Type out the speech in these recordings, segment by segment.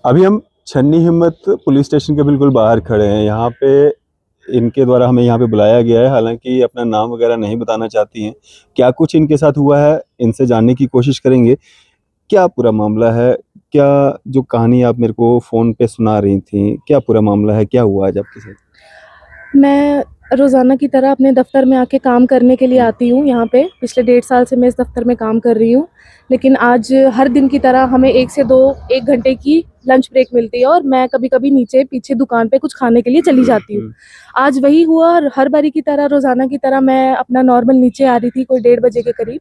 अभी हम छन्नी हिम्मत पुलिस स्टेशन के बिल्कुल बाहर खड़े हैं। यहाँ पे इनके द्वारा हमें यहाँ पे बुलाया गया है, हालांकि अपना नाम वगैरह नहीं बताना चाहती हैं। क्या कुछ इनके साथ हुआ है, इनसे जानने की कोशिश करेंगे। क्या पूरा मामला है, क्या जो कहानी आप मेरे को फ़ोन पे सुना रही थी, क्या पूरा मामला है, क्या हुआ आज आपके साथ? मैं रोज़ाना की तरह अपने दफ़्तर में आके काम करने के लिए आती हूँ यहाँ पे। पिछले 1.5 साल से मैं इस दफ़्तर में काम कर रही हूँ। लेकिन आज हर दिन की तरह हमें 1 से 2 1 घंटे की लंच ब्रेक मिलती है और मैं कभी-कभी नीचे पीछे दुकान पे कुछ खाने के लिए चली जाती हूँ। आज वही हुआ और हर बारी की तरह रोज़ाना की तरह मैं अपना नॉर्मल नीचे आ रही थी कोई 1:30 बजे के करीब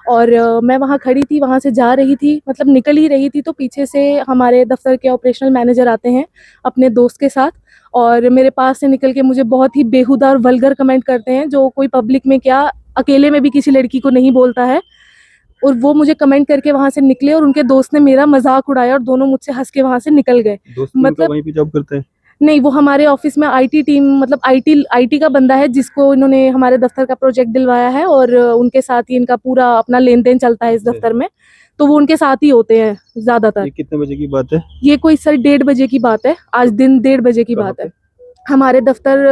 और मैं वहाँ खड़ी थी, वहाँ से जा रही थी, मतलब निकल ही रही थी तो पीछे से हमारे दफ़्तर के ऑपरेशनल मैनेजर आते हैं अपने दोस्त के साथ और मेरे पास से निकल के मुझे बहुत ही बेहुदा और वल्गर कमेंट करते हैं, जो कोई पब्लिक में क्या अकेले में भी किसी लड़की को नहीं बोलता है। और वो मुझे कमेंट करके वहाँ से निकले और उनके दोस्त ने मेरा मज़ाक उड़ाया और दोनों मुझसे हँस के वहाँ से निकल गए। दोस्त भी उनका मतलब वहीं पे जॉब करते हैं? नहीं, वो हमारे ऑफ़िस में आईटी टीम मतलब आईटी का बंदा है जिसको इन्होंने हमारे दफ़्तर का प्रोजेक्ट दिलवाया है और उनके साथ ही इनका पूरा अपना लेन-देन चलता है इस अच्छा। दफ़्तर में। तो वो उनके साथ ही होते हैं ज़्यादातर। ये कितने बजे की बात है? ये कोई सर 1:30 बजे की बात है, आज दिन 1:30 बजे की कहाँ बात है। पे? हमारे दफ़्तर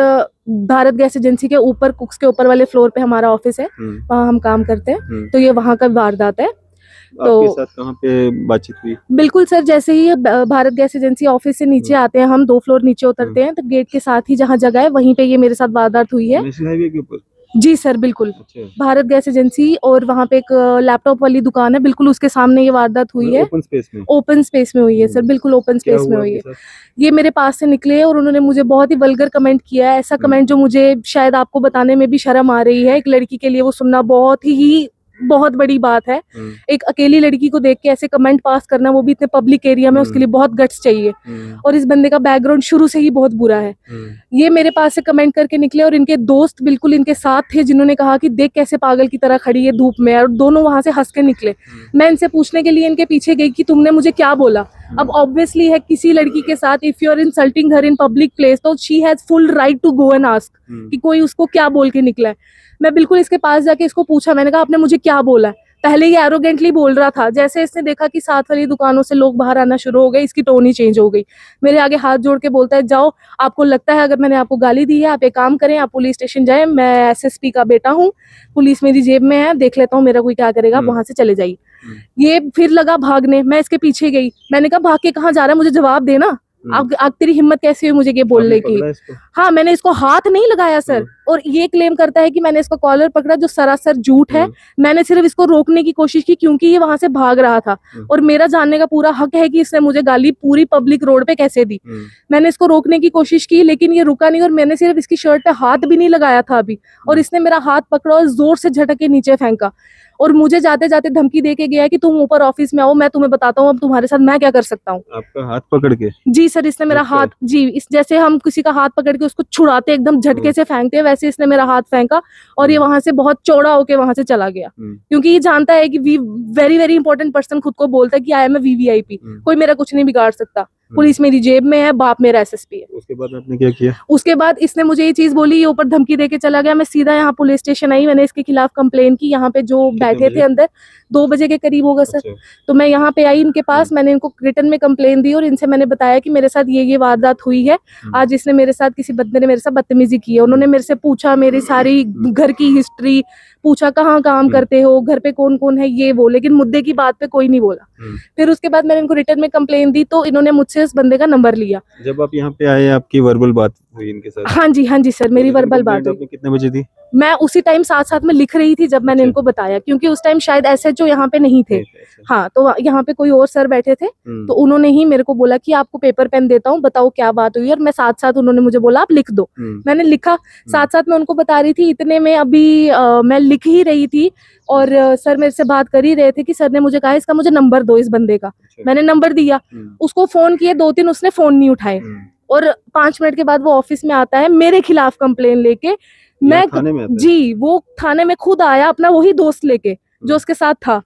भारत गैस एजेंसी के ऊपर कुक्स के ऊपर वाले फ्लोर पे हमारा ऑफ़िस है, वहाँ हम काम करते हैं। तो ये वहाँ का वारदात है। आपके तो साथ कहाँ पे बातचीत हुई? बिल्कुल सर, जैसे ही भारत गैस एजेंसी ऑफ़िस से नीचे आते हैं हम 2 फ्लोर नीचे उतरते हैं, तो गेट के साथ ही जहाँ जगह है वहीं पे ये मेरे साथ वारदात हुई है। नेशनल हाईवे के ऊपर? जी सर, बिल्कुल। अच्छा। भारत गैस एजेंसी और वहाँ पे एक लैपटॉप वाली दुकान है, बिल्कुल उसके सामने ये वारदात हुई मतलब है। ओपन स्पेस में? ओपन स्पेस में हुई है सर, बिल्कुल ओपन क्या स्पेस में हुआ हुई आपके है। साथ? ये मेरे पास से निकले और उन्होंने मुझे बहुत ही वल्गर कमेंट किया है, ऐसा कमेंट जो मुझे शायद आपको बताने में भी शर्म आ रही है। एक लड़की के लिए वो सुनना बहुत बड़ी बात है। एक अकेली लड़की को देख के ऐसे कमेंट पास करना, वो भी इतने पब्लिक एरिया में, उसके लिए बहुत गट्स चाहिए। और इस बंदे का बैकग्राउंड शुरू से ही बहुत बुरा है। ये मेरे पास से कमेंट करके निकले और इनके दोस्त बिल्कुल इनके साथ थे, जिन्होंने कहा कि देख कैसे पागल की तरह खड़ी है धूप में, और दोनों वहां से हंस के निकले। मैं इनसे पूछने के लिए इनके पीछे गई कि तुमने मुझे क्या बोला। अब ऑब्वियसली है किसी लड़की के साथ if you are insulting her in public place तो she has full right to go and ask कि कोई उसको क्या बोल के निकला है। मैं बिल्कुल इसके पास जाके इसको पूछा, मैंने कहा आपने मुझे क्या बोला है। पहले ये एरोगेंटली बोल रहा था, जैसे इसने देखा कि साथ वाली दुकानों से लोग बाहर आना शुरू हो गए, इसकी टोन ही चेंज हो गई। मेरे आगे हाथ जोड़ के बोलता है, जाओ, आपको लगता है अगर मैंने आपको गाली दी है, आप एक काम करें, आप पुलिस स्टेशन जाएं, मैं एसएसपी का बेटा हूँ, पुलिस मेरी जेब में है, देख लेता हूँ मेरा कोई क्या करेगा, वहां से चले जाइए। ये फिर लगा भागने, मैं इसके पीछे गई, मैंने कहा भाग के कहाँ जा रहा है, मुझे जवाब देना। आप तेरी हिम्मत कैसी हुई मुझे ये बोलने की। हाँ, मैंने इसको हाथ नहीं लगाया सर। और ये क्लेम करता है कि मैंने इसको कॉलर पकड़ा, जो सरासर झूठ है। मैंने सिर्फ इसको रोकने की कोशिश की क्योंकि ये वहां से भाग रहा था और मेरा जानने का पूरा हक है कि इसने मुझे गाली पूरी पब्लिक रोड पे कैसे दी। मैंने इसको रोकने की कोशिश की लेकिन ये रुका नहीं और मैंने सिर्फ इसकी शर्ट पे हाथ भी नहीं लगाया था अभी, और इसने मेरा हाथ पकड़ा और जोर से झटक के नीचे फेंका और मुझे जाते जाते धमकी दे के गया है कि तुम ऊपर ऑफिस में आओ, मैं तुम्हें बताता हूँ अब तुम्हारे साथ मैं क्या कर सकता हूँ। आपका हाथ पकड़ के? जी सर, इसने मेरा अच्छा। हाथ, जी, इस जैसे हम किसी का हाथ पकड़ के उसको छुड़ाते एकदम झटके से फेंकते हैं, वैसे इसने मेरा हाथ फेंका और ये वहां से बहुत चौड़ा होके वहां से चला गया। क्योंकि ये जानता है कि we very very important person खुद को बोलता है कि आई एम ए वीवीआईपी, कोई मेरा कुछ नहीं बिगाड़ सकता, पुलिस मेरी जेब में है, बाप मेरा एसएसपी है। उसके बाद आपने क्या किया? उसके बाद इसने मुझे ये चीज बोली, ये ऊपर धमकी देके चला गया। मैं सीधा यहाँ पुलिस स्टेशन आई, मैंने इसके खिलाफ कंप्लेन की। यहाँ पे जो बैठे थे अंदर 2 बजे के करीब होगा सर। अच्छा। तो मैं यहाँ पे आई इनके पास, मैंने इनको रिटर्न में कंप्लेन दी और इनसे मैंने बताया कि मेरे साथ ये वारदात हुई है। आज इसने मेरे साथ, किसी बंदे ने मेरे साथ बदतमीजी की है। उन्होंने मेरे से पूछा मेरी सारी घर की हिस्ट्री, पूछा कहाँ काम करते हो, घर पे कौन कौन है, ये वो, लेकिन मुद्दे की बात पे कोई नहीं बोला। फिर उसके बाद मैंने इनको रिटर्न में कंप्लेन दी तो इन्होंने मुझसे उस बंदे का नंबर लिया। जब आप यहाँ पे आए आपकी वर्बल बात हुई इनके साथ? हाँ जी सर, मेरी वर्बल बात हुई। आपने कितने बजे दी? मैं उसी टाइम साथ साथ में लिख रही थी जब मैंने इनको बताया, क्योंकि उस टाइम शायद एसएचओ यहाँ पे नहीं थे। हाँ, तो यहाँ पे कोई और सर बैठे थे, तो उन्होंने ही मेरे को बोला कि आपको पेपर पेन देता हूँ, बताओ क्या बात हुई। और मैं साथ साथ, उन्होंने मुझे बोला आप लिख दो, मैंने लिखा, साथ साथ मैं उनको बता रही थी। इतने में अभी मैं लिख ही रही थी और सर मेरे से बात कर ही रहे थे कि सर ने मुझे कहा इसका मुझे नंबर दो, इस बंदे का। मैंने नंबर दिया, उसको फोन किए 2-3, उसने फोन नहीं उठाए और 5 मिनट के बाद वो ऑफिस में आता है मेरे खिलाफ कंप्लेन लेके। मैं थाने में आता है? जी, वो थाने में खुद आया अपना वही दोस्त लेके जो उसके साथ था,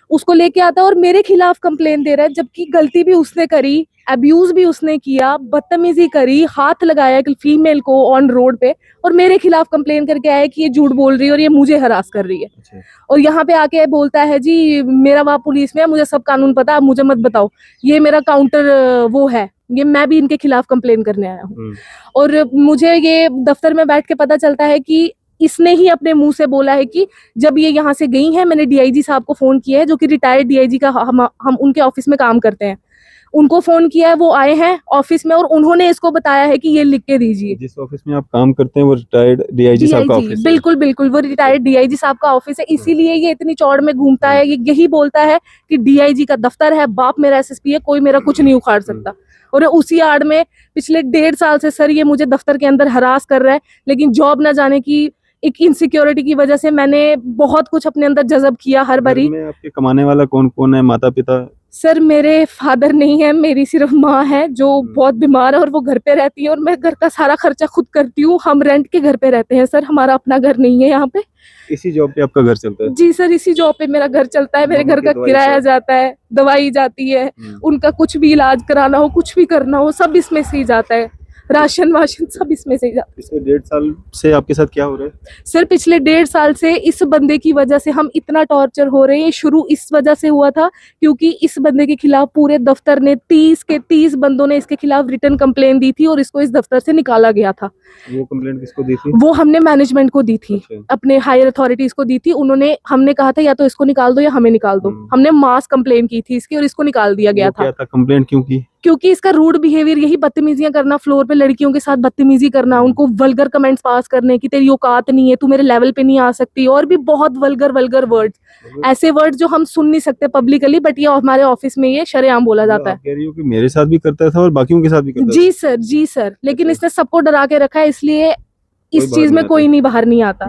उसको लेके आता है और मेरे खिलाफ कंप्लेन दे रहा है, जबकि गलती भी उसने करी, अब्यूज भी उसने किया, बदतमीजी करी, हाथ लगाया एक फीमेल को ऑन रोड पे, और मेरे खिलाफ कंप्लेन करके आया कि ये झूठ बोल रही है और ये मुझे हरास कर रही है। अच्छा। और यहाँ पे आके बोलता है जी मेरा बाप पुलिस में है, मुझे सब कानून पता है, मुझे मत बताओ। ये मेरा काउंटर वो है, ये मैं भी इनके खिलाफ कंप्लेन करने आया हूँ। और मुझे ये दफ्तर में बैठ के पता चलता है कि इसने ही अपने मुंह से बोला है कि जब ये यहाँ से गई हैं, मैंने डीआईजी साहब को फोन किया है, जो कि रिटायर्ड डीआईजी का हम उनके ऑफिस में काम करते हैं, उनको फोन किया है, वो आए हैं ऑफिस में और उन्होंने इसको बताया है कि ये लिख के दीजिए। जिस ऑफिस में आप काम करते हैं वो रिटायर्ड डीआईजी साहब का डीआईजी, ऑफिस है? बिल्कुल बिल्कुल, वो रिटायर्ड डीआईजी साहब का ऑफिस है, इसीलिए ये इतनी चौड़ में घूमता है। ये यही बोलता है कि डीआईजी का दफ्तर है, बाप मेरा एसएसपी है, कोई मेरा कुछ नहीं उखाड़ सकता। और उसी आड़ में पिछले 1.5 साल से सर ये मुझे दफ्तर के अंदर हरास कर रहा है, लेकिन जॉब ना जाने की एक इनसिक्योरिटी की वजह से मैंने बहुत कुछ अपने अंदर जज़ब किया हर बारी। घर में आपके कमाने वाला कौन कौन है, माता पिता? सर मेरे फादर नहीं है, मेरी सिर्फ माँ है जो बहुत बीमार है और वो घर पे रहती है, और मैं घर का सारा खर्चा खुद करती हूँ। हम रेंट के घर पे रहते हैं सर, हमारा अपना घर नहीं है यहाँ पे। इसी जॉब पे आपका घर चलता है? जी सर, इसी जॉब पे मेरा घर चलता है, मेरे मामा घर की का दवाई किराया से? जाता है, दवाई जाती है, उनका कुछ भी इलाज कराना हो, कुछ भी करना हो, सब इसमें से ही जाता है, राशन वाशन सब इसमें से ही जाता है। पिछले 1.5 साल से आपके साथ क्या हो रहा है? सर पिछले 1.5 साल से इस बंदे की वजह से हम इतना टॉर्चर हो रहे हैं। शुरू इस वजह से हुआ था क्योंकि इस बंदे के खिलाफ पूरे दफ्तर ने 30 के 30 बंदों ने इसके खिलाफ रिटर्न कंप्लेन दी थी और इसको इस दफ्तर से निकाला गया था। वो कंप्लेंट किसको दी थी? वो हमने मैनेजमेंट को दी थी, अच्छा। अपने हायर अथॉरिटीज को दी थी। उन्होंने, हमने कहा था या तो इसको निकाल दो या हमें निकाल दो। हमने मास कंप्लेन की थी इसकी और इसको निकाल दिया गया था। क्या था कंप्लेंट क्यों की? क्योंकि इसका रूड बिहेवियर, यही बदतमीजियां करना, फ्लोर पे लड़कियों के साथ बदतमीजी करना, उनको वल्गर कमेंट्स पास करने की तेरी औकात नहीं है, तू मेरे लेवल पे नहीं आ सकती, और भी बहुत वल्गर वर्ड्स, ऐसे वर्ड जो हम सुन नहीं सकते पब्लिकली, बट ये हमारे ऑफिस में ये शरेआम बोला जाता है। आप कह रही हो कि मेरे साथ भी करता था और बाकियों के साथ भी करता जी सर, जी सर, लेकिन इसने सबको डरा के रखा है, इसलिए इस बाहर चीज नहीं में आता। कोई नहीं बाहर नहीं आता।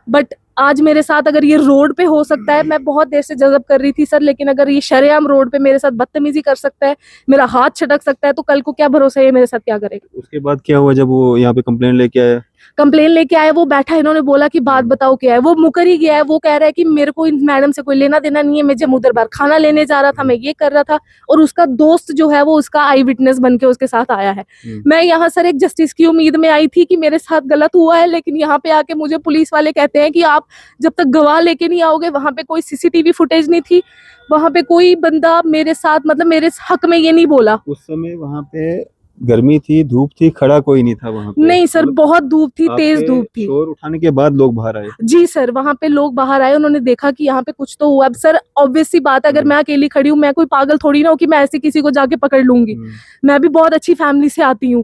बट आज मेरे साथ अगर ये रोड पे हो सकता है, मैं बहुत देर से जज़ब कर रही थी सर, लेकिन अगर ये शरेआम रोड पे मेरे साथ बदतमीजी कर सकता है, मेरा हाथ छटक सकता है, तो कल को क्या भरोसा है ये मेरे साथ क्या करेगा। उसके बाद क्या हुआ जब वो यहाँ पे कंप्लेंट लेके आया? कंप्लेन लेके आया, वो बैठा, इन्होंने बोला कि बात बताओ क्या है, वो मुकर ही गया है। वो कह रहा है कि मेरे को इन मैडम से कोई लेना देना नहीं है, मैं जब उधर बाहर खाना लेने जा रहा था, मैं ये कर रहा था, और उसका दोस्त जो है वो उसका आई विटनेस बन के उसके साथ आया है। मैं यहाँ सर एक जस्टिस की उम्मीद में आई थी कि मेरे साथ गलत हुआ है, लेकिन यहाँ पे आके मुझे पुलिस वाले कहते हैं कि आप जब तक गवाह लेके नहीं आओगे, वहां पे कोई सीसीटीवी फुटेज नहीं थी, वहां पे कोई बंदा मेरे साथ, मतलब मेरे हक में ये नहीं बोला। उस समय वहाँ पे गर्मी थी, धूप थी, खड़ा कोई नहीं था वहाँ पे? नहीं सर, बहुत धूप थी, तेज धूप थी। शोर उठाने के बाद लोग बाहर आए? जी सर, वहां पे लोग बाहर आए, उन्होंने देखा कि यहाँ पे कुछ तो हुआ। अब सर ऑब्वियस सी बात है, अगर मैं अकेली खड़ी हूँ, मैं कोई पागल थोड़ी ना हूँ कि मैं ऐसे किसी को जाके पकड़ लूंगी। मैं भी बहुत अच्छी फैमिली से आती हूँ।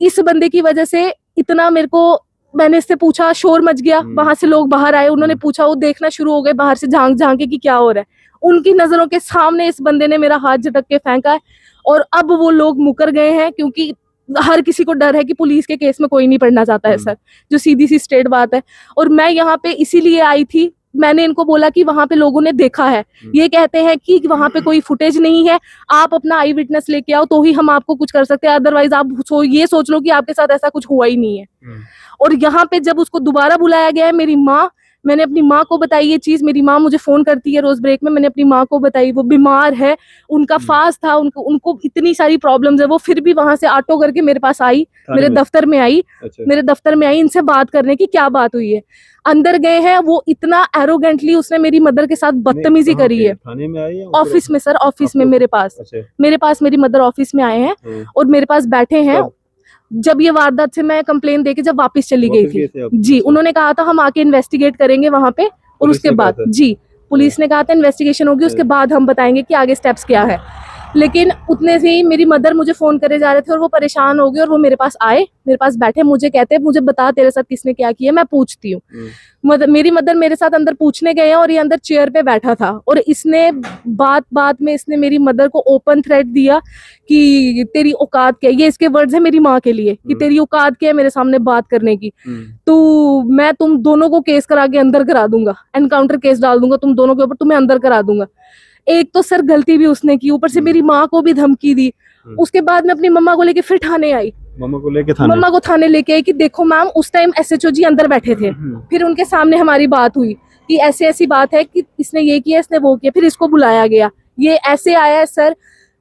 इस बंदे की वजह से इतना मेरे को, मैंने इससे पूछा, शोर मच गया, वहां से लोग बाहर आए, उन्होंने पूछा, वो देखना शुरू हो गए बाहर से झांक झांक के कि क्या हो रहा है। उनकी नजरों के सामने इस बंदे ने मेरा हाथ झटक के फेंका है, और अब वो लोग मुकर गए हैं, क्योंकि हर किसी को डर है कि पुलिस के केस में कोई नहीं पड़ना चाहता है सर, जो सीधी सी स्ट्रेट बात है। और मैं यहाँ पे इसीलिए आई थी, मैंने इनको बोला कि वहां पे लोगों ने देखा है, ये कहते हैं कि वहां पे कोई फुटेज नहीं है, आप अपना आई विटनेस लेके आओ तो ही हम आपको कुछ कर सकते हैं, अदरवाइज आप ये सोच लो कि आपके साथ ऐसा कुछ हुआ ही नहीं है। और यहाँ पे जब उसको दोबारा बुलाया गया है, मेरी माँ, मैंने अपनी माँ को बताई ये चीज, मेरी माँ मुझे फोन करती है रोज ब्रेक में, मैंने अपनी माँ को बताई, वो बीमार है, उनका फास्ट था, उनको इतनी सारी प्रॉब्लम्स है, वो फिर भी वहां से ऑटो करके मेरे पास आई, मेरे दफ्तर में आई। अच्छा। मेरे दफ्तर में आई इनसे बात करने की क्या बात हुई है। अंदर गए हैं, वो इतना एरोगेंटली उसने मेरी मदर के साथ बदतमीजी करी है। थाने में आई? ऑफिस में सर, ऑफिस में मेरे पास। अच्छा। मेरे पास मेरी मदर ऑफिस में आए हैं और मेरे पास बैठे हैं। जब ये वारदात से मैं कंप्लेन देके जब वापस चली गई थी जी, उन्होंने कहा था हम आके इन्वेस्टिगेट करेंगे वहां पे, और उसके बाद जी पुलिस ने कहा था इन्वेस्टिगेशन होगी, उसके बाद हम बताएंगे कि आगे स्टेप्स क्या है। लेकिन उतने से ही मेरी मदर मुझे फोन करे जा रहे थे और वो परेशान हो गए, और वो मेरे पास आए, मेरे पास बैठे, मुझे कहते मुझे बता तेरे साथ किसने क्या किया। मैं पूछती हूँ, मेरी मदर मेरे साथ अंदर पूछने गए हैं, और ये अंदर चेयर पे बैठा था, और इसने बात में इसने मेरी मदर को ओपन थ्रेट दिया कि तेरी औकात क्या है, ये इसके वर्ड्स है मेरी माँ के लिए, कि तेरी औकात क्या है मेरे सामने बात करने की, तो मैं तुम दोनों को केस करा के अंदर करा दूंगा, एनकाउंटर केस डाल दूंगा तुम दोनों के ऊपर, तुम्हें अंदर करा दूंगा। एक तो सर गलती भी उसने की, ऊपर से मेरी माँ को भी धमकी दी। उसके बाद मैं अपनी मम्मा को लेके फिर थाने आई, मम्मा को थाने लेके आई कि देखो मैम, उस टाइम एसएचओ जी अंदर बैठे थे, फिर उनके सामने हमारी बात हुई, कि ऐसे ऐसी बात है कि इसने ये किया, इसने वो किया, फिर इसको बुलाया गया, ये ऐसे आया है सर।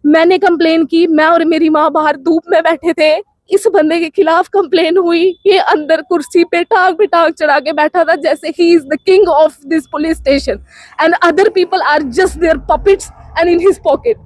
मैंने कंप्लेन की, मैं और मेरी माँ बाहर धूप में बैठे थे, इस बंदे के खिलाफ कंप्लेन हुई, ये अंदर कुर्सी पे टांग चढ़ा के बैठा था जैसे he is the king of this police station and other people are just their puppets and in his pocket.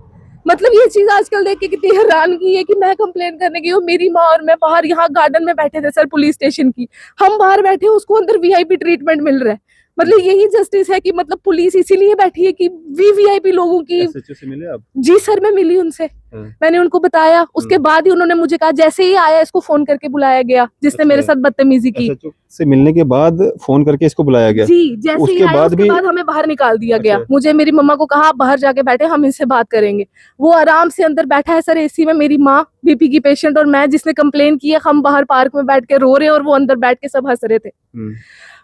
मतलब ये चीज आजकल देख के कितनी हैरानगी है कि मैं कंप्लेन करने गई हूँ, मेरी माँ और मैं बाहर यहाँ गार्डन में बैठे थे सर पुलिस स्टेशन की, हम बाहर बैठे, उसको अंदर वीआईपी ट्रीटमेंट मिल रहा है। मतलब यही जस्टिस है कि मतलब पुलिस इसीलिए बैठी है कि वीवीआईपी लोगों की। एसएचओ से मिले आप? जी सर, मैं मिली उनसे, मैंने उनको बताया, उसके बाद ही उन्होंने मुझे कहा, जैसे ही आया इसको फोन करके बुलाया गया जिसने मेरे साथ बदतमीजी की। एसएचओ से मिलने के बाद फोन करके इसको बुलाया गया? जी, जैसे उसके ही आया बाद उसके भी बाद हमें बाहर निकाल दिया गया। मुझे मेरी मम्मा को कहा आप बाहर जाके बैठे, हम इनसे बात करेंगे। वो आराम से अंदर बैठा है सर एसी में, मेरी माँ बीपी की पेशेंट और मैं जिसने कंप्लेन की है, हम बाहर पार्क में बैठ के रो रहे और वो अंदर बैठ के सब हंस रहे थे।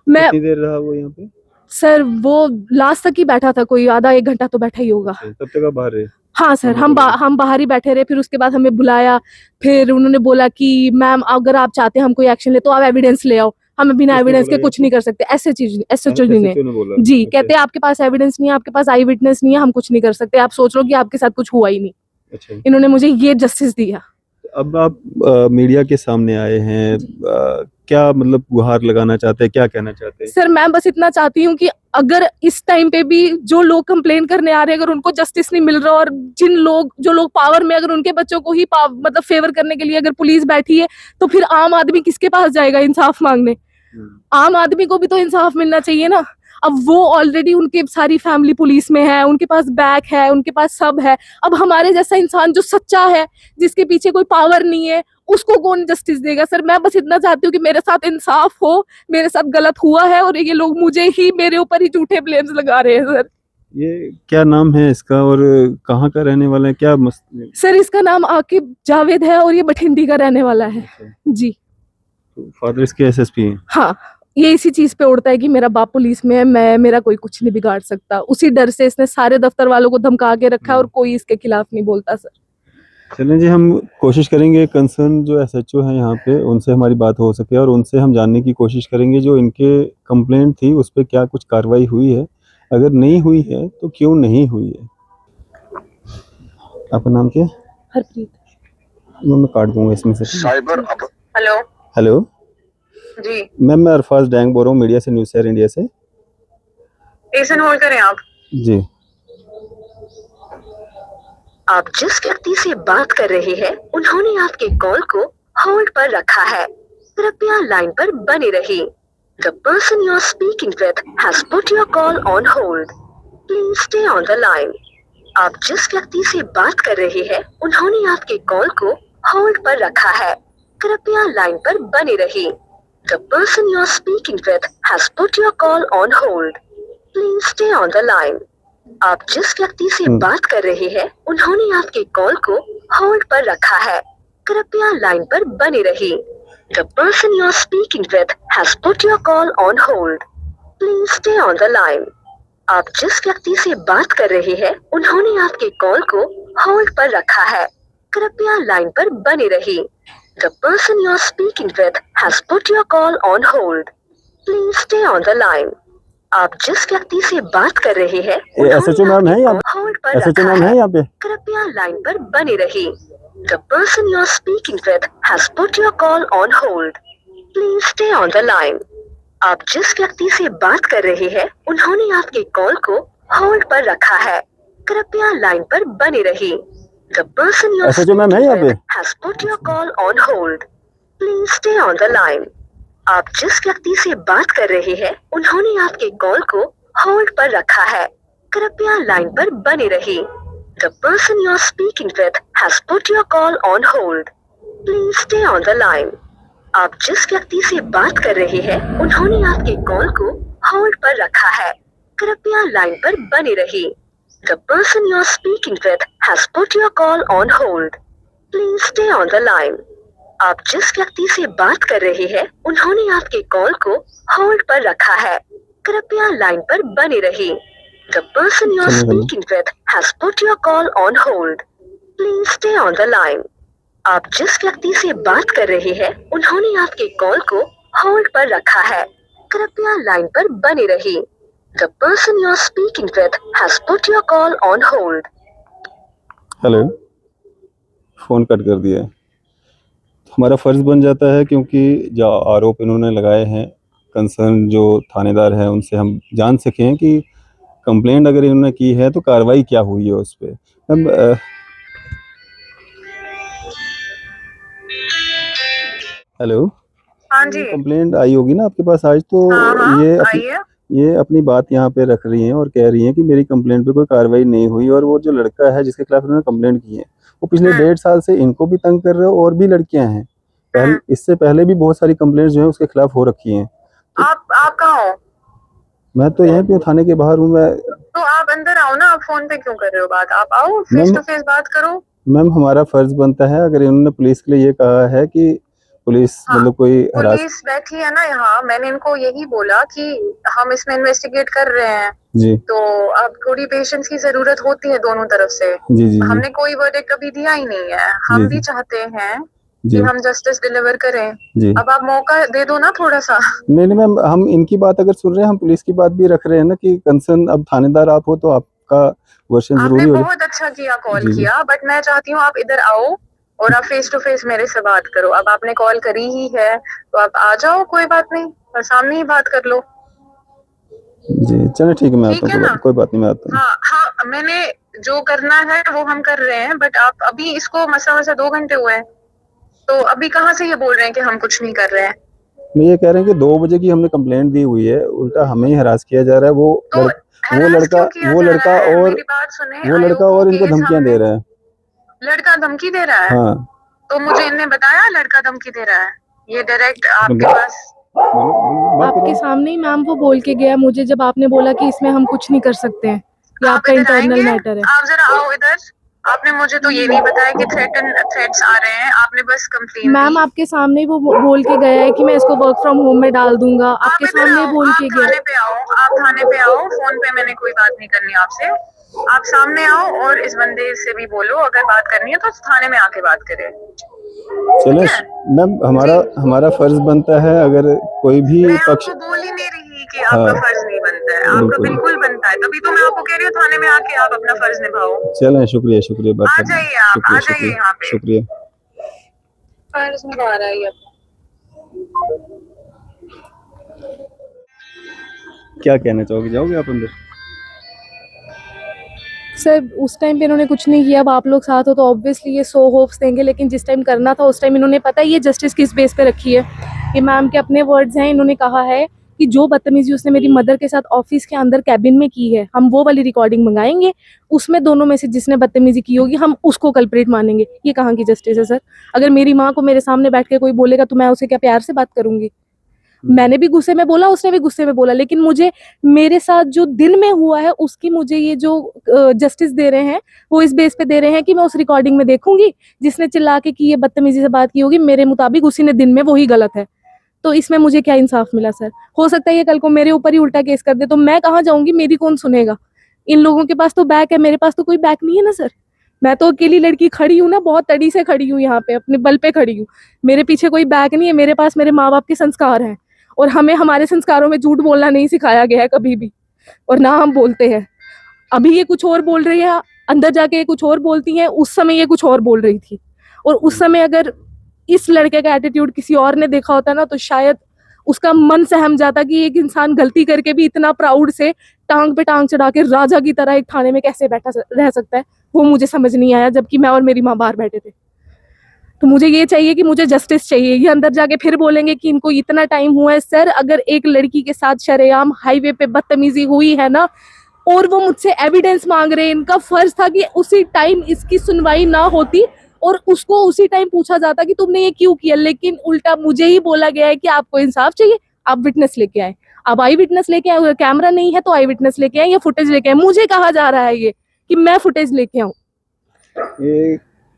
मैं कितनी देर रहा वो यहाँ पे? सर वो लास्ट तक ही बैठा था, कोई आधा एक घंटा तो बैठा ही होगा। तब तक आप बाहर रहे? हाँ सर, हम बाहर ही बैठे रहे। फिर उसके बाद हमें बुलाया, फिर उन्होंने बोला कि मैम अगर आप चाहते हैं हम कोई एक्शन ले तो आप एविडेंस ले आओ, हम बिना एविडेंस के कुछ नहीं कर सकते। ऐसे चीज एसएचओ ने जी कहते हैं आपके पास एविडेंस नहीं है, आपके पास आई विटनेस नहीं है, हम कुछ नहीं कर सकते, आप सोच लो कि आपके साथ कुछ हुआ ही नहीं। अच्छा। इन्होंने मुझे ये जस्टिस दिया। अब आप मीडिया के सामने आए हैं, क्या मतलब गुहार लगाना चाहते हैं, क्या कहना चाहते हैं? सर मैं बस इतना चाहती हूँ कि अगर इस टाइम पे भी जो लोग कंप्लेन करने आ रहे हैं, अगर उनको जस्टिस नहीं मिल रहा और जो लोग पावर में, अगर उनके बच्चों को ही मतलब फेवर करने के लिए अगर पुलिस बैठी है, तो फिर आम आदमी किसके पास जाएगा इंसाफ मांगने? आम आदमी को भी तो इंसाफ मिलना चाहिए ना। अब वो ऑलरेडी उनके सारी फैमिली पुलिस में है, उनके पास बैक है, उनके पास सब है। अब हमारे जैसा इंसान जो सच्चा है, जिसके पीछे कोई पावर नहीं है, उसको कौन जस्टिस देगा? सर मैं बस इतना चाहती हूँ कि मेरे साथ इंसाफ हो, मेरे साथ गलत हुआ है और ये लोग मुझे ही, मेरे ऊपर ही झूठे ब्लेम्स लगा रहे हैं। सर ये क्या नाम है इसका और कहाँ का रहने वाला है, क्या सर इसका नाम आकिब जावेद है और ये बठिंडी का रहने वाला है। जी। तो फादर इसके एसएसपी हैं? हाँ, ये इसी चीज पे उड़ता है कि मेरा बाप पुलिस में है, मेरा कोई कुछ नहीं बिगाड़ सकता। उसी डर से इसने सारे दफ्तर वालों को धमका के रखा है और कोई इसके खिलाफ नहीं बोलता। सर चलें जी, हम कोशिश करेंगे कंसर्न जो एसएचओ हैं यहाँ पे उनसे हमारी बात हो सके और उनसे हम जानने की कोशिश करेंगे जो इनके कंप्लेंट थी उस पर क्या कुछ कार्रवाई हुई है, अगर नहीं हुई है तो क्यों नहीं हुई है। आपका नाम क्या है? हरप्रीत। मैं काट दूंगा इसमें से। साइबर हेलो हेलो जी, मैम, मैं अरफाज डैंग बोल रहा हूँ मीडिया से, न्यूज़ शेयर इंडिया से। स्टेशन होल्ड करें आप। जी। आप जिस व्यक्ति से बात कर रहे हैं उन्होंने आपके कॉल को होल्ड पर रखा है, कृपया लाइन पर बने रहिए। The person you are speaking with has put your call on hold, please stay on the line. आप जिस व्यक्ति से बात कर रहे हैं उन्होंने आपके कॉल को होल्ड पर रखा है, कृपया लाइन पर बने रहिए। The person you are speaking with has put your call on hold, please stay on the line. आप जिस व्यक्ति से बात कर रहे हैं उन्होंने आपके कॉल को होल्ड पर रखा है, कृपया लाइन पर बने रहिए। The person you are speaking with has put your call on hold, please stay on the line. आप जिस व्यक्ति से बात कर रहे हैं उन्होंने आपके कॉल को होल्ड पर रखा है, कृपया लाइन पर बने रहिए। The person you are speaking with has put your call on hold, please stay on the line. आप जिस व्यक्ति से बात कर रहे हैं एसएचओ मैम है यहाँ? होल्ड पर एसएचओ रखा मैम है है, यहाँ पे? कृपया लाइन पर बने रहिए। The person you are speaking with has put your call on hold, please stay on the line. आप जिस व्यक्ति से बात कर रहे हैं उन्होंने आपके कॉल को होल्ड पर रखा है, कृपया लाइन पर बने रहिए। The person you are speaking with has put your call on hold, please stay on the line. आप जिस व्यक्ति से बात कर रहे हैं उन्होंने आपके कॉल को होल्ड पर रखा है, कृपया लाइन पर बने रहिए। The person you are speaking with has put your call on hold, please stay on the line. आप जिस व्यक्ति से बात कर रहे हैं उन्होंने आपके कॉल को होल्ड पर रखा है, कृपया लाइन पर बने रहिए। The person you are speaking with has put your call on hold, please stay on the line. आप जिस व्यक्ति से बात कर रहे हैं उन्होंने आपके कॉल को होल्ड पर रखा है, कृपया लाइन पर बने रहिए। The person you are speaking with has put your call on hold, please stay on the line. आप जिस व्यक्ति से बात कर रहे हैं उन्होंने आपके कॉल को होल्ड पर रखा है, कृपया लाइन पर बने रहिए। The person you are speaking with has put your call on hold. Hello, phone cut कर दिया है। हमारा फ़र्ज़ बन जाता है क्योंकि जो आरोप इन्होंने लगाए हैं, कंसर्न जो थानेदार हैं उनसे हम जान सकें कि कंप्लेंट अगर इन्होंने की है तो कार्रवाई क्या हुई है उस पे। मैम हेलो, हाँ ये जी। कंप्लेंट आई होगी ना आपके पास आज, तो हाँ, ये आइए। अपनी बात यहाँ पे रख रही हैं और कह रही हैं कि मेरी कंप्लेंट पे कोई कार्रवाई नहीं हुई, और वो जो लड़का है जिसके खिलाफ इन्होंने कंप्लेंट की है, वो पिछले 1.5 साल से इनको भी तंग कर रहा है और भी लड़कियां हैं। इससे पहले भी बहुत सारी कंप्लेंट्स जो है उसके खिलाफ हो रखी हैं। आप कहाँ हो? मैं तो यहीं पे हूँ, थाने के बाहर हूँ मैं। तो आप अंदर आओ ना, आप फोन पे क्यों कर रहे हो बात? आप आओ, फेस मैम टू फेस बात करो। मैम हमारा फर्ज बनता है, अगर इन्होंने पुलिस के लिए ये कहा है कि पुलिस हाँ, मतलब कोई हरास पुलिस बैठी है ना यहाँ, मैंने इनको यही बोला कि हम इसमें इन्वेस्टिगेट कर रहे हैं, जी तो अब थोड़ी पेशेंस की जरूरत होती है दोनों तरफ से। जी जी जी हमने कोई वर्डिक्ट कभी दिया ही नहीं है, जी हम भी जी चाहते हैं कि जी हम जस्टिस डिलीवर करें। जी। अब आप मौका दे दो ना थोड़ा सा। नहीं नहीं मैम, हम इनकी बात अगर सुन रहे हैं, हम पुलिस की बात भी रख रहे हैं ना कि कंसर्न अब थानेदार आप हो तो आपका वर्शन आपने जरूरी हो। बहुत अच्छा किया कॉल जी जी किया, बट मैं चाहती हूँ आप इधर आओ और आप फेस टू फेस मेरे से बात करो। अब आपने कॉल करी ही है तो आप आ जाओ, कोई बात नहीं, और सामने ही बात कर लो। जी चलो ठीक है, मैं आता ठीक है हूँ, ना? कोई बात नहीं, मैं आता हूँ। हाँ हाँ, मैंने जो करना है वो हम कर रहे हैं, बट आप अभी इसको मसा 2 घंटे हुए हैं, तो अभी कहाँ से ये बोल रहे हैं कि हम कुछ नहीं कर रहे हैं? मैं ये कह रहे हैं कि 2 बजे की हमने कंप्लेंट दी हुई है, उल्टा हमें ही हरास किया जा रहा है। तो हरास क्यों किया जा रहा है? मेरी बात सुने, वो लड़का आयोको और इनको केस धमकियां दे हमने। रहा है। लड़का धमकी दे रहा है? हाँ तो मुझे इनने बताया लड़का धमकी दे रहा है? ये डायरेक्ट आपके पास? मैं आपके सामने ही मैम वो बोल के गया मुझे, जब आपने बोला कि इसमें हम कुछ नहीं कर सकते हैं, ये आप आपका इधर इंटरनल आएंगे? मैटर है। आप जरा आओ इधर। आपने मुझे तो ये नहीं बताया कि थ्रेट्स आ रहे हैं, आपने बस कंप्लेन मैम दी। आपके सामने ही वो बोल के गया है कि मैं इसको वर्क फ्रॉम होम में डाल दूंगा, आप आपके इधर सामने ही आओ, बोल आप के गया। थाने पे आओ, आप थाने पे आओ। फोन पे मैंने कोई बात नहीं करनी आपसे। आप सामने आओ और इस बंदे से भी बोलो, अगर बात करनी है तो थाने में आके बात करें। चलो ठीक है? मैम, हमारा फर्ज बनता है, अगर कोई भी मैं पक्ष। आपको बोल ही नहीं रही कि हाँ आपका फर्ज नहीं बनता है, आपका बिल्कुल। बिल्कुल बनता है, तभी तो मैं आपको कह रही हूँ थाने में आके आप अपना फर्ज निभाओ। चलें, शुक्रिया शुक्रिया बात आ करने का। जाइए, आप आ शुक्रिया जाइए शुक्रिया यहाँ पे। शुक्रिया। फर्ज निभा रहा है ये। क्या कहना चाहोगे, जाओगे आप अंदर? सर उस टाइम पे इन्होंने कुछ नहीं किया, अब आप लोग साथ हो तो ऑब्वियसली ये सो होप्स देंगे, लेकिन जिस टाइम करना था उस टाइम इन्होंने, पता है ये जस्टिस किस बेस पे रखी है? ये मैम के अपने वर्ड्स हैं, इन्होंने कहा है कि जो बदतमीजी उसने मेरी मदर के साथ ऑफिस के अंदर कैबिन में की है, हम वो वाली रिकॉर्डिंग मंगाएंगे, उसमें दोनों में से जिसने बदतमीजी की होगी हम उसको कल्प्रेट मानेंगे। ये कहाँ की जस्टिस है सर? अगर मेरी माँ को मेरे सामने बैठ के कोई बोलेगा तो मैं उसे क्या प्यार से बात करूंगी? मैंने भी गुस्से में बोला, उसने भी गुस्से में बोला, लेकिन मुझे मेरे साथ जो दिन में हुआ है उसकी मुझे ये जो जस्टिस दे रहे हैं वो इस बेस पे दे रहे हैं कि मैं उस रिकॉर्डिंग में देखूंगी जिसने चिल्ला के की ये बदतमीजी से बात की होगी, मेरे मुताबिक उसी ने दिन में वही गलत है। तो इसमें मुझे क्या इंसाफ मिला सर? हो सकता है ये कल को मेरे ऊपर ही उल्टा केस कर दे, तो मैं कहाँ जाऊंगी? मेरी कौन सुनेगा? इन लोगों के पास तो बैक है, मेरे पास तो कोई बैक नहीं है ना सर। मैं तो अकेली लड़की खड़ी हूँ ना, बहुत तड़ी से खड़ी हूँ यहाँ पे, अपने बल पे खड़ी हूँ। मेरे पीछे कोई बैक नहीं है, मेरे पास मेरे माँ बाप के संस्कार हैं, और हमें हमारे संस्कारों में झूठ बोलना नहीं सिखाया गया है कभी भी, और ना हम बोलते हैं। अभी ये कुछ और बोल रही है, अंदर जाके ये कुछ और बोलती हैं, उस समय ये कुछ और बोल रही थी। और उस समय अगर इस लड़के का एटीट्यूड किसी और ने देखा होता ना तो शायद उसका मन सहम जाता कि एक इंसान गलती करके भी इतना प्राउड से टांग पे टांग चढ़ा के राजा की तरह एक थाने में कैसे बैठा रह सकता है, वो मुझे समझ नहीं आया, जबकि मैं और मेरी माँ बाहर बैठे थे। तो मुझे ये चाहिए कि मुझे जस्टिस चाहिए। ये अंदर जाके फिर बोलेंगे कि इनको इतना टाइम हुआ है। सर अगर एक लड़की के साथ शरेआम हाईवे पे बदतमीजी हुई है ना, और वो मुझसे एविडेंस मांग रहे हैं, इनका फर्ज था कि उसी टाइम इसकी सुनवाई ना होती और उसको उसी टाइम पूछा जाता कि तुमने ये क्यों किया, लेकिन उल्टा मुझे ही बोला गया है कि आपको इंसाफ चाहिए, आप विटनेस लेके आए। अब आई विटनेस लेके आए, कैमरा नहीं है तो आई विटनेस लेके आए या फुटेज लेके आए। मुझे कहा जा रहा है ये कि मैं फुटेज लेके आऊं। ये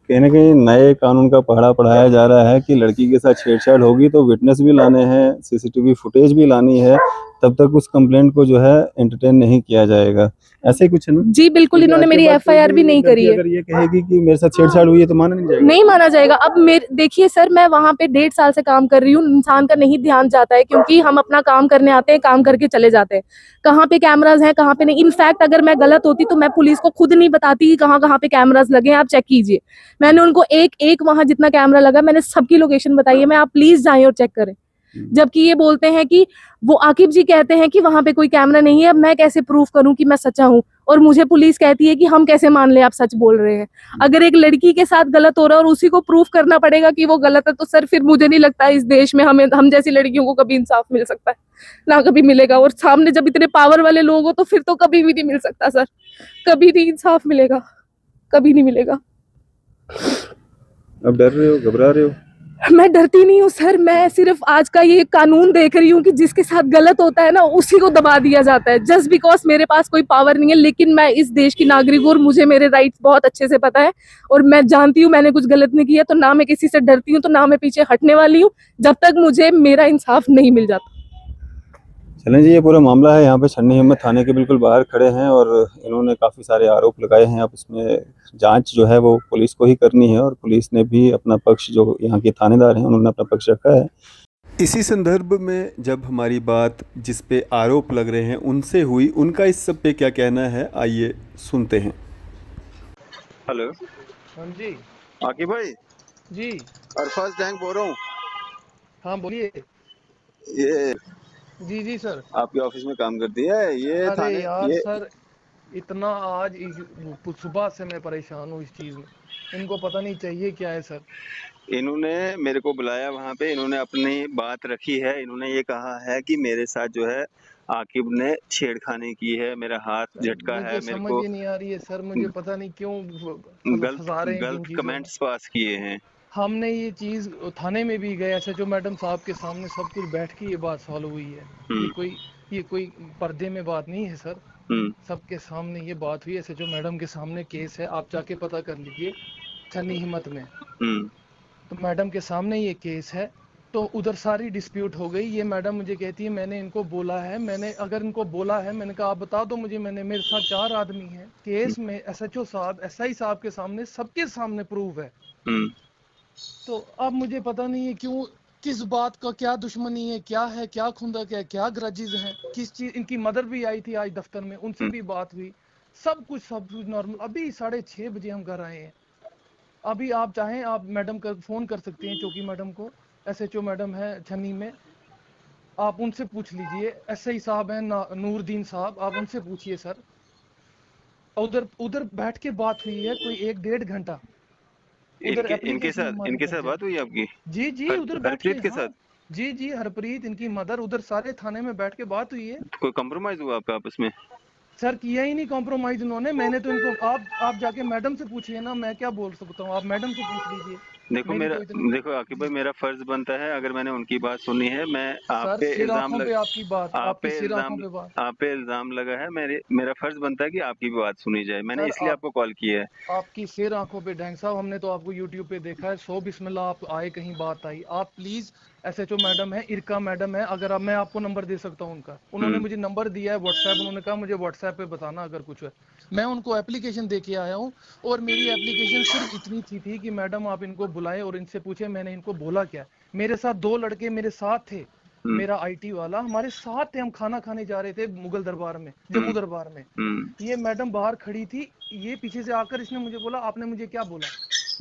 कहीं ना कहीं नए कानून का पढ़ा पढ़ाया जा रहा है कि लड़की के साथ छेड़छाड़ होगी तो विटनेस भी लाने हैं, सीसीटीवी फुटेज भी लानी है, तब तक उस कंप्लेंट को जो है एंटरटेन नहीं किया जाएगा। ऐसे ही कुछ है ना? जी बिल्कुल, क्योंकि इन्होंने आज के मेरी बाद कोई एफआईआर भी नहीं लड़की करी है। अगर ये कहेगी कि मेरे साथ छेड़छाड़ हुई है तो माना नहीं जाएगा। नहीं माना जाएगा। अब मेरे देखिए सर, मैं वहां पे 1.5 साल से काम कर रही हूँ, इंसान का नहीं ध्यान जाता है क्योंकि हम अपना काम करने आते हैं, काम करके चले जाते हैं। कहाँ पे कैमराज हैं, कहाँ पे नहीं। इनफैक्ट अगर मैं गलत होती तो मैं पुलिस को खुद नहीं बताती कि कहाँ कहाँ पे कैमराज लगे हैं, आप चेक कीजिए। मैंने उनको एक एक वहां जितना कैमरा लगा, मैंने सबकी लोकेशन बताई है, मैं आप प्लीज जाएं और चेक करें। जबकि ये बोलते हैं कि वो आकिब जी कहते हैं कि वहां पे कोई कैमरा नहीं है। अब मैं कैसे प्रूफ करूं कि मैं सच्चा हूं? और मुझे पुलिस कहती है कि हम कैसे मान ले आप सच बोल रहे हैं। अगर एक लड़की के साथ गलत हो रहा है और उसी को प्रूफ करना पड़ेगा कि वो गलत है, तो सर फिर मुझे नहीं लगता इस देश में हम जैसी लड़कियों को कभी इंसाफ मिल सकता है, ना कभी मिलेगा। और सामने जब इतने पावर वाले लोग हो तो फिर तो कभी भी नहीं मिल सकता सर, कभी नहीं इंसाफ मिलेगा, कभी नहीं मिलेगा। अब डर रहे हो, घबरा रहे हो? मैं डरती नहीं हूँ सर, मैं सिर्फ आज का ये कानून देख रही हूँ कि जिसके साथ गलत होता है ना उसी को दबा दिया जाता है, जस्ट बिकॉज मेरे पास कोई पावर नहीं है। लेकिन मैं इस देश की नागरिक हूँ और मुझे मेरे राइट्स बहुत अच्छे से पता है और मैं जानती हूँ मैंने कुछ गलत नहीं किया, तो ना मैं किसी से डरती हूँ, तो ना मैं पीछे हटने वाली हूँ जब तक मुझे मेरा इंसाफ नहीं मिल जाता। चलें जी, ये पूरा मामला है, यहाँ पे छन्नी हिम्मत थाने के बिल्कुल बाहर खड़े हैं और इन्होंने काफ़ी सारे आरोप लगाए हैं। अब इसमें जांच जो है वो पुलिस को ही करनी है और पुलिस ने भी अपना पक्ष, जो यहाँ के थानेदार हैं उन्होंने अपना पक्ष रखा है। इसी संदर्भ में जब हमारी बात जिस पे आरोप लग रहे हैं उनसे हुई, उनका इस सब पे क्या कहना है, आइए सुनते हैं। हेलो, हाँ जी। आकिब भाई, जी। अरफाज गैंग बोल रहा हूँ। हाँ बोलिए। ये जी जी सर। आपके ऑफिस में काम करती है ये अरे थाने यार ये सर, इतना आज सुबह से मैं परेशान हूँ इस चीज़ में। इनको पता नहीं चाहिए क्या है सर। इन्होंने मेरे को बुलाया वहाँ पे, इन्होंने अपनी बात रखी है। इन्होंने ये कहा है कि मेरे साथ जो है आकिब ने छेड़खानी की है, मेरा हाथ सर झटका है, मुझे मेरे समझ को ही नहीं आ रही है सर, मुझे पता नहीं क्यों गलत फंसा रहे हैं किन गलत चीज़ों में। कमेंट्स पास किए हैं। हमने ये चीज़ थाने में भी गए, एसएचओ मैडम साहब के सामने सब कुछ बैठ के ये बात सॉल्व हुई है। ये कोई पर्दे में बात नहीं है सर, हम्म सबके सामने ये बात हुई। एसएचओ मैडम के सामने केस है, आप जाके पता कर लीजिए छन्नी हिम्मत में। हम्म तो मैडम के सामने ये केस है, तो उधर सारी डिस्प्यूट हो गई। ये मैडम मुझे कहती है मैंने इनको बोला है, मैंने अगर इनको बोला है, मैंने कहा आप बता दो मुझे, मैंने मेरे साथ 4 आदमी हैं केस में, एसएचओ साहब एसआई साहब के सामने, सबके सामने प्रूफ है। हम्म तो अब मुझे पता नहीं है क्यों, किस बात का क्या दुश्मनी है, क्या खुंदक है, क्या ग्रजेस हैं, किस चीज। इनकी मदर भी आई थी आज दफ्तर में, उनसे भी बात हुई, सब कुछ नॉर्मल। अभी 6:30 बजे हम घर आए हैं। अभी आप चाहें आप मैडम का फोन कर सकते हैं, चौकी मैडम को, एसएचओ मैडम है छन्नी में, आप उनसे पूछ लीजिए। एसआई साहब हैं नूरदीन साहब, आप उनसे पूछिए सर। उधर उधर बैठ के बात हुई है कोई 1-1.5 घंटा। उधर एप्लीकेशन हमारी इनके साथ दर्ज है। बात हुई आपकी? जी जी उधर बैठ के, हरप्रीत के हाँ। साथ जी जी हरप्रीत, इनकी मदर, उधर सारे थाने में बैठ के बात हुई है। कोई कंप्रोमाइज हुआ आपका आपस में? सर किया ही नहीं कॉम्प्रोमाइज उन्होंने। मैंने तो इनको, आप जाके मैडम से पूछिए ना, मैं क्या बोल सकता हूँ, आप मैडम से पूछ लीजिए। मेरी तो इतनी। देखो आकिब भाई, जी मेरा फर्ज बनता है, अगर मैंने उनकी बात सुनी है, मैं सर, सिर आंखों पे आपकी बात, आपकी सिर आंखों पे बात। आप पे इल्जाम लगा है, मेरा फर्ज बनता है कि आपकी भी बात सुनी जाए। मैंने सर इसलिए आपको कॉल किया है। आपकी सिर आंखों पे ढैंग साहब, हमने तो आपको यूट्यूब पे देखा है, 100 बिस्मिल्लाह आप आए कहीं बात आई। आप प्लीज, एसएचओ मैडम है, इरका मैडम है, अगर आप, मैं आपको नंबर दे सकता हूँ उनका, उन्होंने हम्म मुझे नंबर दिया है व्हाट्सएप, उन्होंने कहा मुझे व्हाट्सएप पे बताना अगर कुछ है। मैं उनको एप्लीकेशन दे के आया हूँ और मेरी एप्लीकेशन सिर्फ इतनी थी कि मैडम आप इनको बुलाएं और इनसे पूछे मैंने इनको बोला क्या। मेरे साथ 2 लड़के मेरे साथ थे, हम्म मेरा आईटी वाला हमारे साथ थे, हम खाना खाने जा रहे थे मुगल दरबार में, जम्मू हम्म दरबार में। हम्म ये मैडम बाहर खड़ी थी, ये पीछे से आकर इसने मुझे बोला आपने मुझे क्या बोला।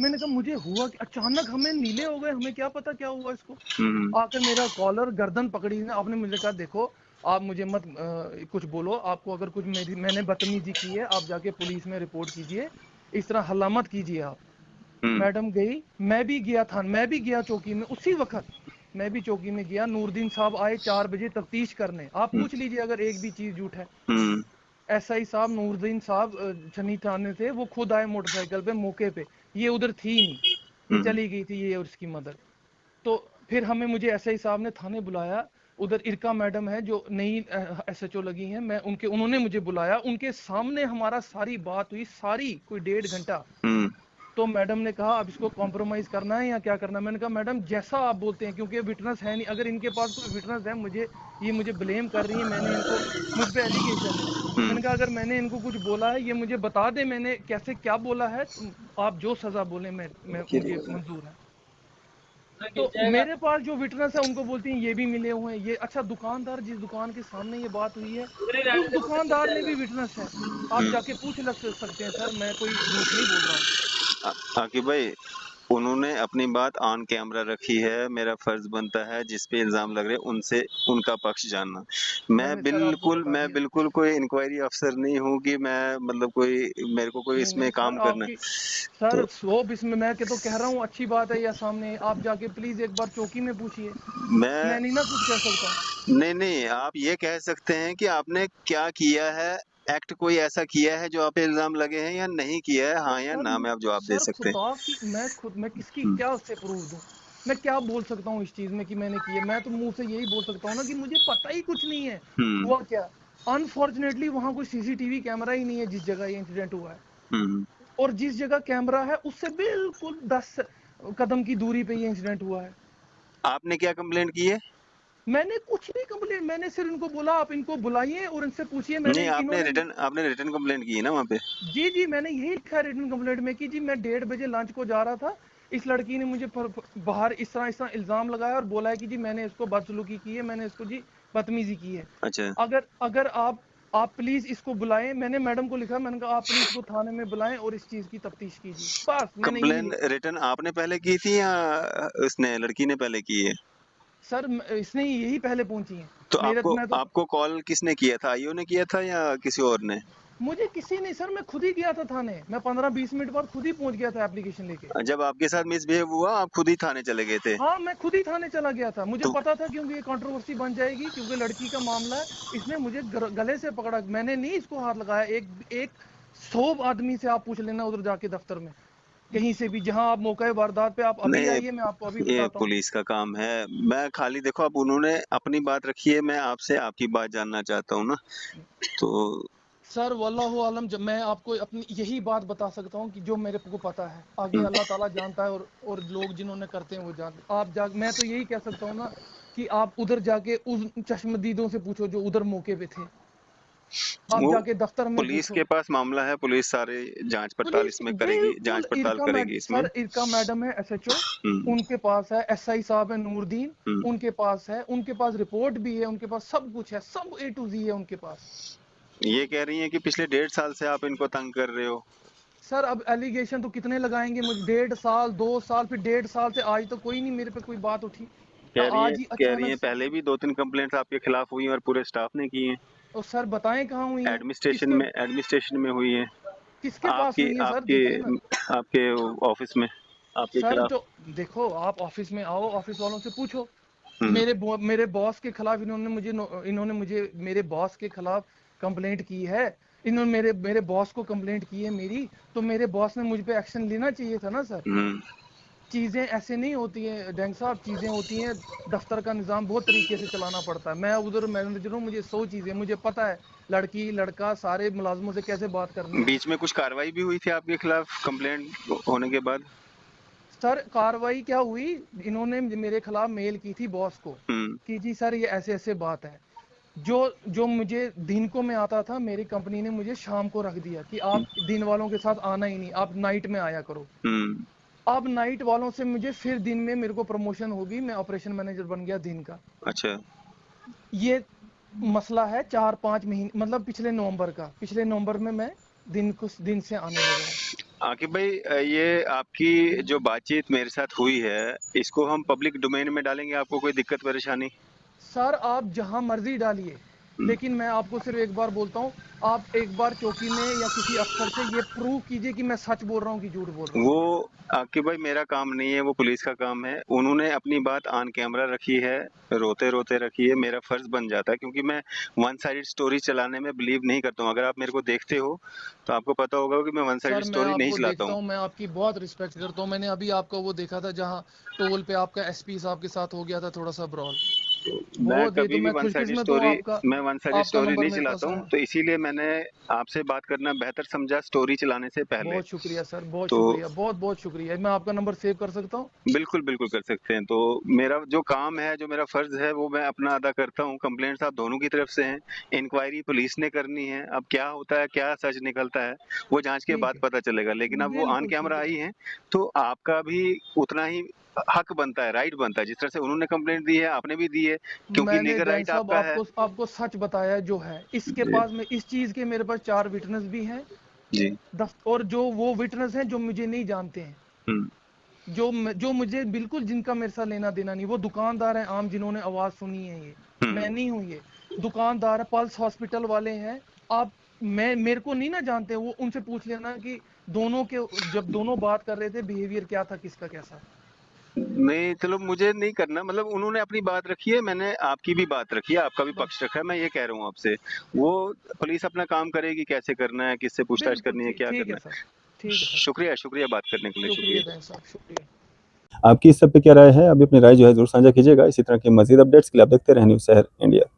मैंने कहा मुझे हुआ कि अचानक हमें नीले हो गए, हमें क्या पता क्या हुआ इसको। हम्म आकर मेरा कॉलर गर्दन पकड़ी ने, आपने मुझे कहा देखो आप मुझे मत कुछ बोलो, आपको अगर कुछ मैंने बदतमीजी की है आप जाके पुलिस में रिपोर्ट कीजिए, इस तरह हल्ला मत कीजिए आप। हम्म मैडम गई, मैं भी गया था, मैं भी गया चौकी में उसी वक्त, मैं भी चौकी में गया। नूरदीन साहब आए 4 बजे तफ्तीश करने, आप पूछ लीजिए अगर एक भी चीज झूठ है। हम्म एसआई साहब नूरदीन साहब छन्नी थाने से, वो खुद आए मोटरसाइकिल पे मौके पे, ये उधर थी नहीं, ये हम्म चली गई थी ये और इसकी मदर। तो फिर मुझे एसआई साहब ने थाने बुलाया। उधर इरका मैडम है जो नई एसएचओ लगी हैं, मैं उन्होंने मुझे बुलाया, उनके सामने हमारा सारी बात हुई, सारी कोई 1.5 घंटा। हम्म तो मैडम ने कहा अब इसको कॉम्प्रोमाइज करना है या क्या करना है। मैंने कहा मैडम जैसा आप बोलते हैं, क्योंकि विटनेस है नहीं, अगर इनके पास कोई विटनेस है, मुझे ब्लेम कर रही है, मैंने इनको, मुझ पे एलिगेशन है। मैंने कहा अगर मैंने इनको कुछ बोला है ये मुझे बता दे मैंने कैसे क्या बोला है, आप जो सजा बोले मैं मुझे मंजूर है। तो मेरे पास जो विटनेस है उनको बोलती हैं ये भी मिले हुए हैं, ये अच्छा दुकानदार जिस दुकान के सामने ये बात हुई है उस दुकानदार में भी विटनेस है, आप जाके पूछ सकते हैं सर, मैं कोई झूठ नहीं बोल रहा हूँ। आकिब भाई, उन्होंने अपनी बात ऑन कैमरा रखी है, मेरा फर्ज बनता है जिस पे इल्जाम लग रहे हैं उनसे उनका पक्ष जानना। मैंने सर आपको बता मैं दिया। बिल्कुल कोई इंक्वायरी अफसर नहीं हूँ कि मैं मतलब कोई मेरे को कोई नहीं इसमें नहीं काम सर करना आपकी, है। सर तो सोब इसमें मैं तो कह रहा हूँ अच्छी बात है, या सामने आप जाके प्लीज एक बार चौकी में पूछिए, मैं मैं नहीं ना कुछ कह सकता। नहीं, आप ये कह सकते हैं कि आपने क्या किया है, एक्ट कोई ऐसा किया है जो आप पे इल्जाम लगे हैं या नहीं किया है, हाँ या सर ना में आप जवाब दे सर सकते हैं। खुदा की मैं किसकी हम्म, क्या उससे प्रूफ दूं, मैं क्या बोल सकता हूँ इस चीज में कि मैंने की है, मैं तो मुंह से यही बोल सकता हूँ ना कि मुझे पता ही कुछ नहीं है हम्म, हुआ क्या। अनफॉर्चुनेटली वहां कोई सीसीटीवी कैमरा ही नहीं है जिस जगह ये इंसिडेंट हुआ है, हम्म। और जिस जगह कैमरा है उससे बिल्कुल 10 कदम की दूरी पे ये इंसिडेंट हुआ है। आपने क्या कंप्लेंट की है? मैंने कुछ नहीं कंप्लेन, मैंने सिर्फ इनको बोला आप इनको बुलाइए और इनसे पूछिए, नहीं, मैंने इन्होंने आपने रिटर्न कंप्लेंट की है ना वहाँ पे? जी जी मैंने यही लिखा है रिटन कंप्लेंट में कि जी मैं 1:30 बजे लंच को जा रहा था, इस लड़की ने मुझे बाहर इस तरह इल्जाम लगाया और बोला है कि जी मैंने इसको बदसलूकी की है, मैंने इसको जी बदतमीजी की है। अच्छा, अगर अगर आप प्लीज इसको बुलाएं, मैंने मैडम को लिखा, मैंने कहा आप प्लीज इसको थाने में बुलाएं और इस चीज की तफ्तीश कीजिए, बस मैंने यही कंप्लेन लिखा। रिटर्न आपने पहले की थी या उसने लड़की ने पहले की है? सर इसने यही पहले पहुंची है तो मेरे, आपको मैं तो आपको कॉल किसने किया था, आईओ ने किया था या किसी और ने? मुझे किसी नहीं सर, मैं खुद ही गया था थाने, मैं 15-20 मिनट बाद खुद ही पहुंच गया था एप्लीकेशन लेके। जब आपके साथ मिसबिहेव हुआ आप खुद ही थाने चले गए थे? हाँ मैं खुद ही थाने चला गया था, मुझे तो पता था क्योंकि ये कंट्रोवर्सी बन जाएगी, क्योंकि लड़की का मामला है, इसने मुझे गले से पकड़ा, मैंने नहीं इसको हाथ लगाया। एक एक 100 आदमी से आप पूछ लेना उधर जाके दफ्तर में, कहीं से भी, जहां आप मौके वारदात पे आप अभी नहीं, आइए, मैं आपको अभी ये बताता हूँ। पुलिस का काम है। मैं खाली देखो, अब उन्होंने अपनी बात रखी है, मैं आपसे आपकी बात जानना चाहता हूँ ना। तो सर वल्लाहु आलम, जब मैं आपको अपनी यही बात बता सकता हूँ कि जो मेरे को पता है, आगे हम्म, अल्लाह ताला जानता है, और लोग जिन्होंने करते हैं वो जानते, आप जा, मैं तो यही कह सकता हूँ ना कि आप उधर जाके उस चश्मदीदों से पूछो जो उधर मौके पे थे, आप वो जाके दफ्तर में पुलिस पूछो। के पास मामला है, पुलिस सारे जांच पड़ताल पुलिस इसमें करेगी, बिल्कुल, जांच पड़ताल करेगी इसमें। सर इरका मैडम है एसएचओ, हम्म, उनके पास है एसआई साहब है नूरदीन, हम्म। उनके पास है, उनके पास रिपोर्ट भी है, उनके पास सब कुछ है, सब A to Z है उनके पास। ये कह रही हैं कि पिछले 1.5 साल से आप इनको तंग कर रहे हो। सर अब एलिगेशन तो कितने लगाएंगे मुझे, 1.5 साल 2 साल, फिर 1.5 साल से आज तो कोई नहीं मेरे पे कोई बात उठी, आज ही कह रही अचानक हैं से। पहले भी 2-3 कंप्लेंट्स आपके खिलाफ हुई और पूरे स्टाफ ने की हैं। और सर बताएं कहाँ हुई है, एडमिनिस्ट्रेशन में हुई हैं। किसके पास आपकी हुई है सर, आपके दिखाए ना। आपके ऑफिस में आपके सर खिलाफ। जो देखो, आप ऑफिस में आओ, ऑफिस वालों से पूछो, हम्म, मेरे बॉस के खिलाफ इन्होंने मुझे मेरे बॉस के खिलाफ कंप्लेंट की है, इन्होंने मेरे बॉस को कंप्लेंट की है मेरी, तो मेरे बॉस ने मुझ पे एक्शन लेना चाहिए था ना सर। हम्म। चीजें ऐसे नहीं होती हैं डैंग साहब, चीजें होती हैं, दफ्तर का निजाम बहुत तरीके से चलाना पड़ता है, मैं उधर मैनेजर हूँ, मुझे 100 चीजें मुझे पता है, लड़की लड़का सारे मुलाजमों से कैसे बात करनी है। बीच में कुछ कार्रवाई भी हुई थी आपके खिलाफ कंप्लेंट होने के बाद? सर कार्रवाई क्या हुई, इन्होंने मेरे खिलाफ मेल की थी बॉस को हम्म, कि जी सर ये ऐसे ऐसे बात है, जो जो मुझे दिन को मैं आता था, मेरी कंपनी ने मुझे शाम को रख दिया कि आप दिन वालों के साथ आना ही नहीं, आप नाइट में आया करो। हम्म। अब नाइट वालों से मुझे फिर दिन में मेरे को प्रमोशन होगी, मैं ऑपरेशन मैनेजर बन गया दिन का। अच्छा। ये मसला है 4-5 महीने, मतलब पिछले नवंबर में मैं कुछ दिन से आने लगा हूँ। आकिब भाई, ये आपकी जो बातचीत मेरे साथ हुई है, इसको हम पब्लिक डोमेन में डालेंगे, आपको कोई दिक्कत परेशानी? सर आप जहां मर्जी डालिए, हम्म। लेकिन मैं आपको सिर्फ एक बार बोलता हूं, आप एक बार चौकी में या किसी अफसर से ये प्रूव कीजिए कि मैं सच बोल रहा हूं कि झूठ बोल रहा हूं। वो आकिब भाई मेरा काम नहीं है, वो पुलिस का काम है। उन्होंने अपनी बात ऑन कैमरा रखी है, रोते रोते रखी है। मेरा फर्ज बन जाता है, क्योंकि मैं वन साइडेड स्टोरी चलाने में बिलीव नहीं करता हूँ। अगर आप मेरे को देखते हो तो आपको पता होगा कि मैं वन साइडेड सर मैं स्टोरी नहीं आपको चलाता देखता हूँ। हूं, मैं आपकी बहुत रिस्पेक्ट करता हूं, मैंने अभी आपका वो देखा था जहां टोल पे आपका एसपी साहब के साथ हो गया था थोड़ा सा ब्रॉल। मैं बहुत, ये कभी तो भी मैं वन साइडेड खुशकिस्मत हूँ स्टोरी आपका मैं वन साइडेड आपका स्टोरी नंबर नहीं मेरे पास चलाता हूँ, आया। तो इसीलिए मैंने आपसे बात करना बेहतर समझा स्टोरी चलाने से पहले। बहुत शुक्रिया सर, बहुत तो शुक्रिया, बहुत बहुत शुक्रिया। मैं आपका नंबर सेव कर सकता हूँ? बिल्कुल, बिल्कुल कर सकते हैं। तो मेरा जो काम है, जो मेरा फ़र्ज़ है, वो मैं अपना अदा करता हूँ। कंप्लेंट्स आप दोनों की तरफ से हैं, इंक्वायरी पुलिस ने करनी है। अब क्या होता है, क्या सच निकलता है, वो जाँच के ठीक बाद है, पता चलेगा। लेकिन अब वो ऑन बिल्कुल कैमरा ठीक आई है। हैं, तो आपका भी उतना ही हक बनता है, राइट बनता है। जिस तरह से उन्होंने कंप्लेंट दी है, आपने भी दी है, क्योंकि मैंने लीगल जैन राइट साहब आपका है। आपको आपको सच बताया जो है। इसके जी, पास में इस चीज़ के मेरे पास 4 विटनेस भी हैं। जी। और जो वो विटनेस हैं जो मुझे नहीं जानते हैं, हुँ, जो मुझे बिल्कुल जिनका मेरे साथ लेना देना नहीं, वो दुकानदार हैं आम जिन्होंने आवाज़ सुनी है। ये हुँ। मैं नहीं हूँ, ये दुकानदार है, पल्स हॉस्पिटल वाले हैं। आप मैं मेरे को नहीं ना जानते, वो उनसे पूछ लेना कि दोनों के जब दोनों बात कर रहे थे बिहेवियर क्या था किसका कैसा। नहीं, चलो मुझे नहीं करना, मतलब उन्होंने अपनी बात रखी है, मैंने आपकी भी बात रखी है, आपका भी बस पक्ष रखा है, मैं ये कह रहा हूँ आपसे। वो पुलिस अपना काम करेगी, कैसे करना है, किससे पूछताछ बिल्कुल करनी है, ठीक क्या ठीक है करना सर, है। ठीक है सर। शुक्रिया, शुक्रिया बात करने के लिए, शुक्रिया शुक्रिया। जैन साहब, शुक्रिया। आपकी इस सब पे क्या राय है? अभी अपनी राय जो है ज़रूर साझा कीजिएगा। इसी तरह की मज़ीद अपडेट्स के लिए आप देखते रहें न्यूज़ शहर इंडिया।